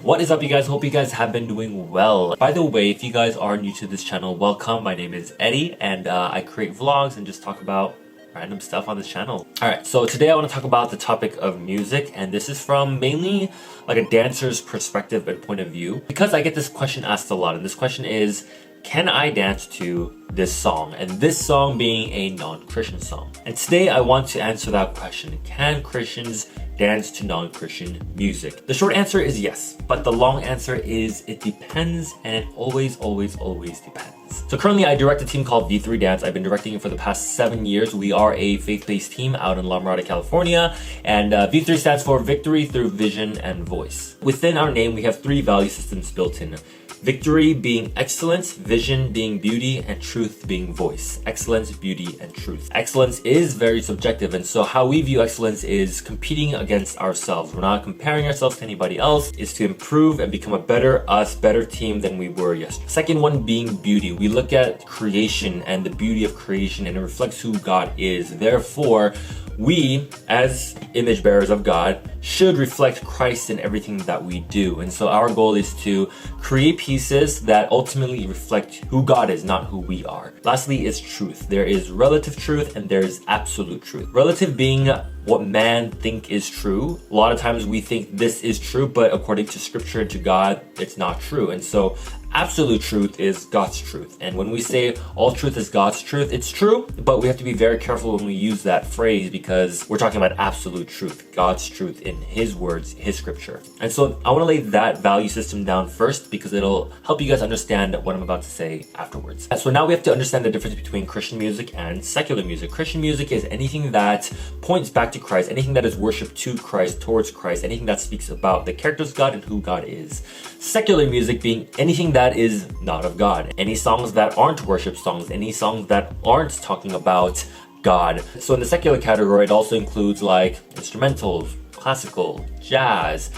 What is up, you guys? Hope you guys have been doing well. By the way, if you guys are new to this channel, welcome. My name is Eddie, and I create vlogs and just talk about random stuff on this channel. Alright, so today I want to talk about the topic of music, and this is from mainly like a dancer's perspective and point of view, because I get this question asked a lot, and this question is, can I dance to this song? And this song being a non-Christian song. And today I want to answer that question. Can Christians dance to non-Christian music? The short answer is yes, but the long answer is it depends, and it always depends. So currently I direct a team called V3 Dance. I've been directing it for the past 7 years. We are a faith-based team out in MIRADA, California, and V3 stands for Victory Through Vision and Voice. Within our name, we have 3 value systems built in. Victory being excellence, vision being beauty, and truth being voice. Excellence, beauty, and truth. Excellence is very subjective, and so how we view excellence is competing against ourselves. We're not comparing ourselves to anybody else. It's to improve and become a better us, better team than we were yesterday. Second one being beauty. We look at creation and the beauty of creation, and it reflects who God is. Therefore, we, as image bearers of God, should reflect Christ in everything that we do. And so our goal is to create pieces that ultimately reflect who God is, not who we are. Lastly is truth. There is relative truth and there is absolute truth. Relative being what man think is true. A lot of times we think this is true, but according to scripture and to God, it's not true. And so absolute truth is God's truth. And when we say all truth is God's truth, it's true, but we have to be very careful when we use that phrase because we're talking about absolute truth, God's truth in His words, His scripture. And so I want to lay that value system down first because it'll help you guys understand what I'm about to say afterwards. And so now we have to understand the difference between Christian music and secular music. Christian music is anything that points back to Christ, anything that is worship to Christ, towards Christ, anything that speaks about the characters of God and who God is. Secular music being anything that is not of God. Any songs that aren't worship songs, any songs that aren't talking about God. So in the secular category, it also includes like instrumentals, classical, jazz,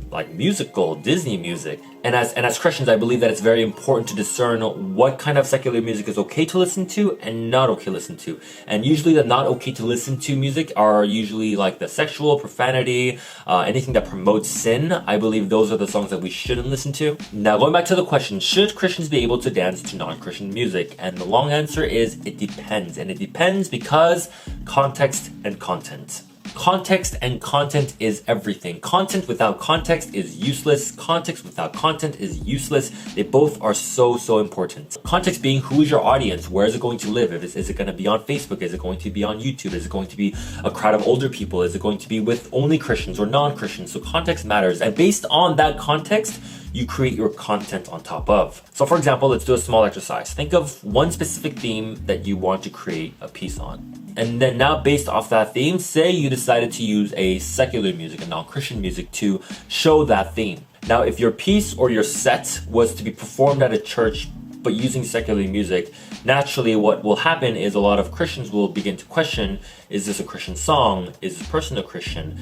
like musical, Disney music. And as Christians, I believe that it's very important to discern what kind of secular music is okay to listen to and not okay to listen to. And usually the not okay to listen to music are usually like the sexual, profanity, anything that promotes sin. I believe those are the songs that we shouldn't listen to. Now going back to the question, should Christians be able to dance to non-Christian music? And the long answer is it depends. And it depends because context and content. Context and content is everything. Content without context is useless. Context without content is useless. They both are so important. Context being who is your audience? Where is it going to live? Is it going to be on Facebook? Is it going to be on YouTube? Is it going to be a crowd of older people? Is it going to be with only Christians or non-Christians? So context matters. And based on that context, you create your content on top of. So for example, let's do a small exercise. Think of one specific theme that you want to create a piece on. And then now based off that theme, say you decided to use a secular music, a non-Christian music to show that theme. Now if your piece or your set was to be performed at a church but using secular music, naturally what will happen is a lot of Christians will begin to question, is this a Christian song? Is this person a Christian?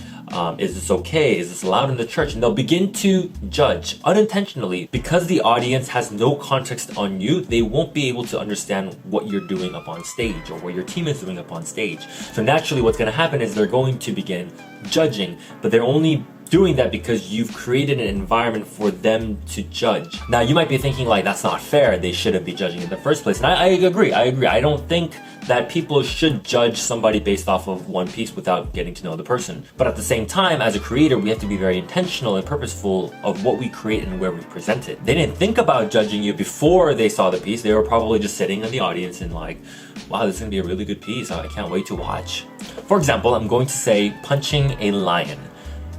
Is this okay? Is this allowed in the church? And they'll begin to judge unintentionally. Because the audience has no context on you, they won't be able to understand what you're doing up on stage or what your team is doing up on stage. So naturally what's going to happen is they're going to begin judging, but they're only doing that because you've created an environment for them to judge. Now you might be thinking like, that's not fair, they shouldn't be judging in the first place. And I agree. I don't think that people should judge somebody based off of one piece without getting to know the person. But at the same time, as a creator, we have to be very intentional and purposeful of what we create and where we present it. They didn't think about judging you before they saw the piece. They were probably just sitting in the audience and like, wow, this is gonna be a really good piece. I can't wait to watch. For example, I'm going to say punching a lion.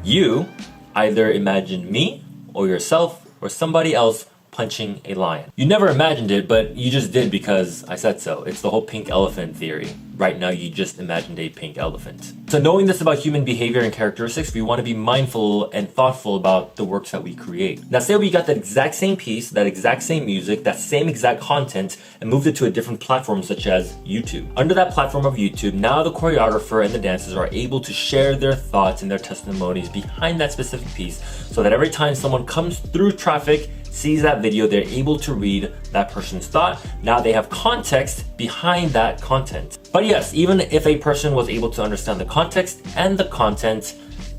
You either imagine me or yourself or somebody else punching a lion. You never imagined it, but you just did because I said so. It's the whole pink elephant theory. Right now, you just imagined a pink elephant. So knowing this about human behavior and characteristics, we want to be mindful and thoughtful about the works that we create. Now say we got that exact same piece, that exact same music, that same exact content, and moved it to a different platform such as YouTube. Under that platform of YouTube, now the choreographer and the dancers are able to share their thoughts and their testimonies behind that specific piece so that every time someone comes through traffic, sees that video, they're able to read that person's thought. Now they have context behind that content. But yes, even if a person was able to understand the context and the content,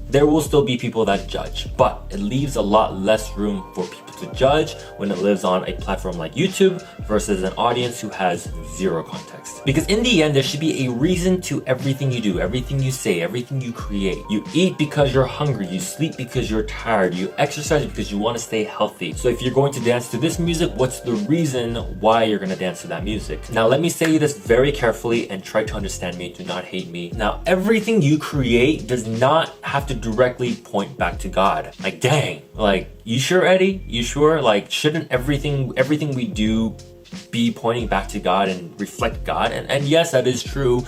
there will still be people that judge, but it leaves a lot less room for people to judge when it lives on a platform like YouTube versus an audience who has zero context. Because in the end, there should be a reason to everything you do, everything you say, everything you create. You eat because you're hungry, you sleep because you're tired, you exercise because you want to stay healthy. So if you're going to dance to this music, what's the reason why you're going to dance to that music? Now let me say this very carefully and try to understand me, do not hate me. Now everything you create does not have to directly point back to God. Like dang, like you sure, Eddie? You sure? Like shouldn't everything we do be pointing back to God and reflect God? And yes, that is true,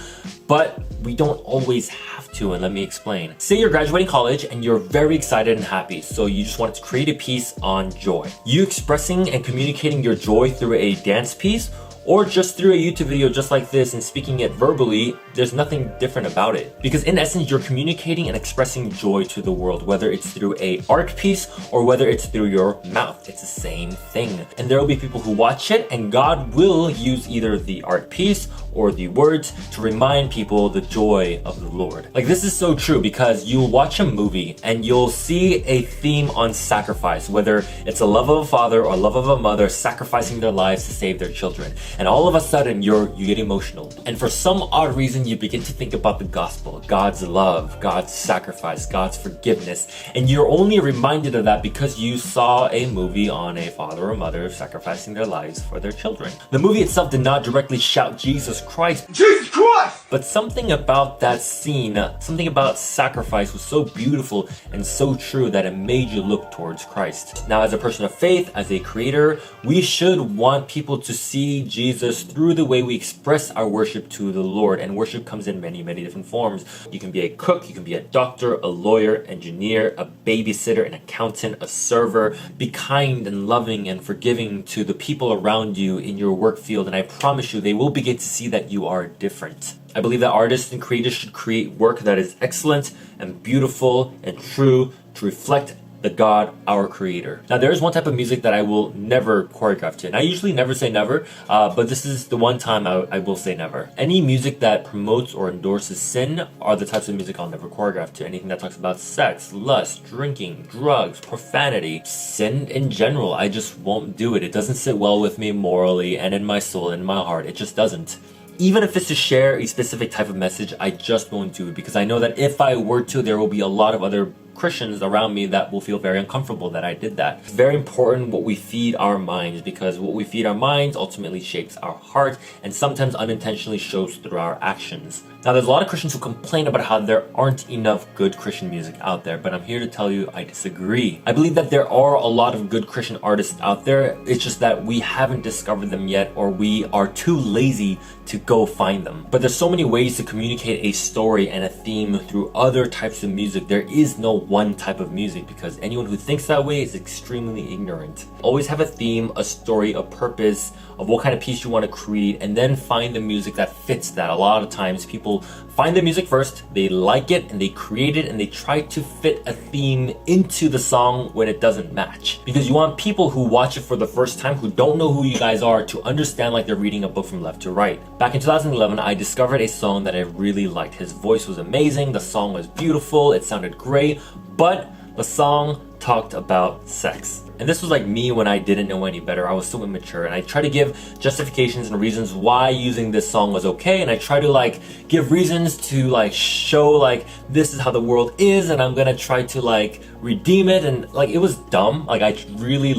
but we don't always have to, and let me explain. Say you're graduating college and you're very excited and happy, so you just wanted to create a piece on joy. You expressing and communicating your joy through a dance piece or just through a YouTube video just like this and speaking it verbally, there's nothing different about it. Because in essence, you're communicating and expressing joy to the world, whether it's through a art piece or whether it's through your mouth. It's the same thing. And there will be people who watch it, and God will use either the art piece or the words to remind people the joy of the Lord. Like this is so true, because you'll watch a movie and you'll see a theme on sacrifice, whether it's a love of a father or love of a mother sacrificing their lives to save their children. And all of a sudden you get emotional. And for some odd reason, you begin to think about the gospel, God's love, God's sacrifice, God's forgiveness. And you're only reminded of that because you saw a movie on a father or mother sacrificing their lives for their children. The movie itself did not directly shout Jesus Christ. Jesus Christ! But something about that scene, something about sacrifice was so beautiful and so true that it made you look towards Christ. Now, as a person of faith, as a creator, we should want people to see Jesus through the way we express our worship to the Lord. And worship comes in many, many different forms. You can be a cook, you can be a doctor, a lawyer, engineer, a babysitter, an accountant, a server. Be kind and loving and forgiving to the people around you in your work field, and I promise you, they will begin to see that you are different. I believe that artists and creators should create work that is excellent and beautiful and true to reflect the God, our creator. Now there is one type of music that I will never choreograph to, and I usually never say never, but this is the one time I will say never. Any music that promotes or endorses sin are the types of music I'll never choreograph to. Anything that talks about sex, lust, drinking, drugs, profanity, sin in general, I just won't do it. It doesn't sit well with me morally and in my soul and in my heart. It just doesn't. Even if it's to share a specific type of message, I just won't do it, because I know that if I were to, there will be a lot of other Christians around me that will feel very uncomfortable that I did that. It's very important what we feed our minds, because what we feed our minds ultimately shapes our heart and sometimes unintentionally shows through our actions. Now there's a lot of Christians who complain about how there aren't enough good Christian music out there, but I'm here to tell you I disagree. I believe that there are a lot of good Christian artists out there. It's just that we haven't discovered them yet, or we are too lazy to go find them. But there's so many ways to communicate a story and a theme through other types of music. There is no one type of music, because anyone who thinks that way is extremely ignorant. Always have a theme, a story, a purpose of what kind of piece you want to create, and then find the music that fits that. A lot of times people find the music first, they like it, and they create it, and they try to fit a theme into the song when it doesn't match. Because you want people who watch it for the first time, who don't know who you guys are, to understand like they're reading a book from left to right. Back in 2011, I discovered a song that I really liked. His voice was amazing, the song was beautiful, it sounded great, but the song talked about sex. And this was like me when I didn't know any better. I was so immature, and I try to give justifications and reasons why using this song was okay, and I try to like give reasons to like show like this is how the world is, and I'm gonna try to like redeem it. And like it was dumb. Like I really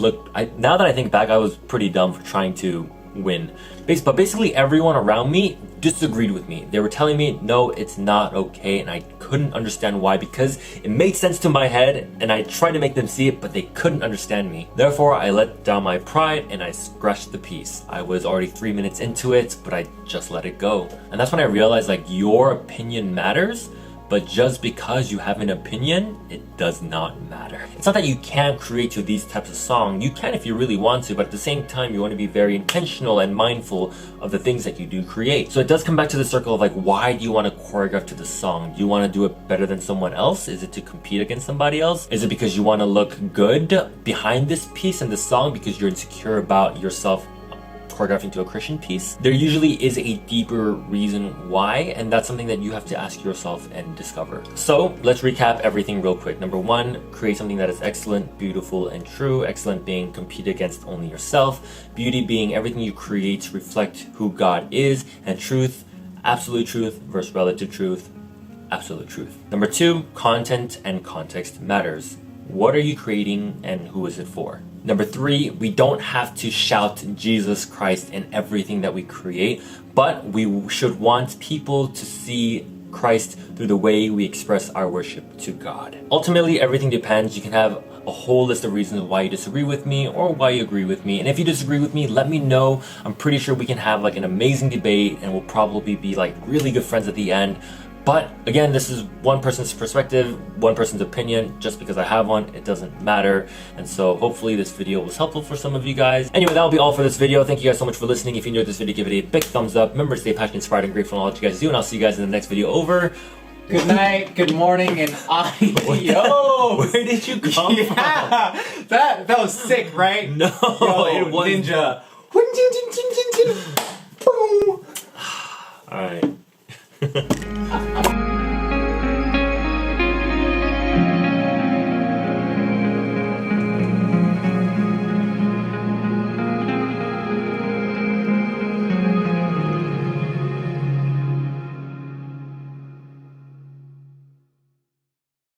now that I think back, I was pretty dumb for trying to win. But basically everyone around me disagreed with me. They were telling me, no, it's not okay, and I couldn't understand why, because it made sense to my head, and I tried to make them see it, but they couldn't understand me. Therefore, I let down my pride and I scratched the piece. I was already 3 minutes into it, but I just let it go. And that's when I realized like your opinion matters, but just because you have an opinion, it does not matter. It's not that you can't create to these types of songs. You can if you really want to, but at the same time, you want to be very intentional and mindful of the things that you do create. So it does come back to the circle of like, why do you want to choreograph to the song? Do you want to do it better than someone else? Is it to compete against somebody else? Is it because you want to look good behind this piece and the song because you're insecure about yourself choreographing to a Christian piece, there usually is a deeper reason why, and that's something that you have to ask yourself and discover. So let's recap everything real quick. Number one, create something that is excellent, beautiful, and true. Excellent being compete against only yourself. Beauty being everything you create to reflect who God is. And truth, absolute truth versus relative truth, absolute truth. Number two, content and context matters. What are you creating and who is it for? Number three, we don't have to shout Jesus Christ in everything that we create, but we should want people to see Christ through the way we express our worship to God. Ultimately, everything depends. You can have a whole list of reasons why you disagree with me or why you agree with me. And if you disagree with me, let me know. I'm pretty sure we can have like an amazing debate and we'll probably be like really good friends at the end. But again, this is one person's perspective, one person's opinion. Just because I have one, it doesn't matter. And so hopefully this video was helpful for some of you guys. Anyway, that'll be all for this video. Thank you guys so much for listening. If you enjoyed this video, give it a big thumbs up. Remember to stay passionate, inspired, and grateful in all that you guys do. And I'll see you guys in the next video. Over. Good night, good morning, and yo! Where did you come from? That was sick, right? No, it wasn't. Ninja. Alright.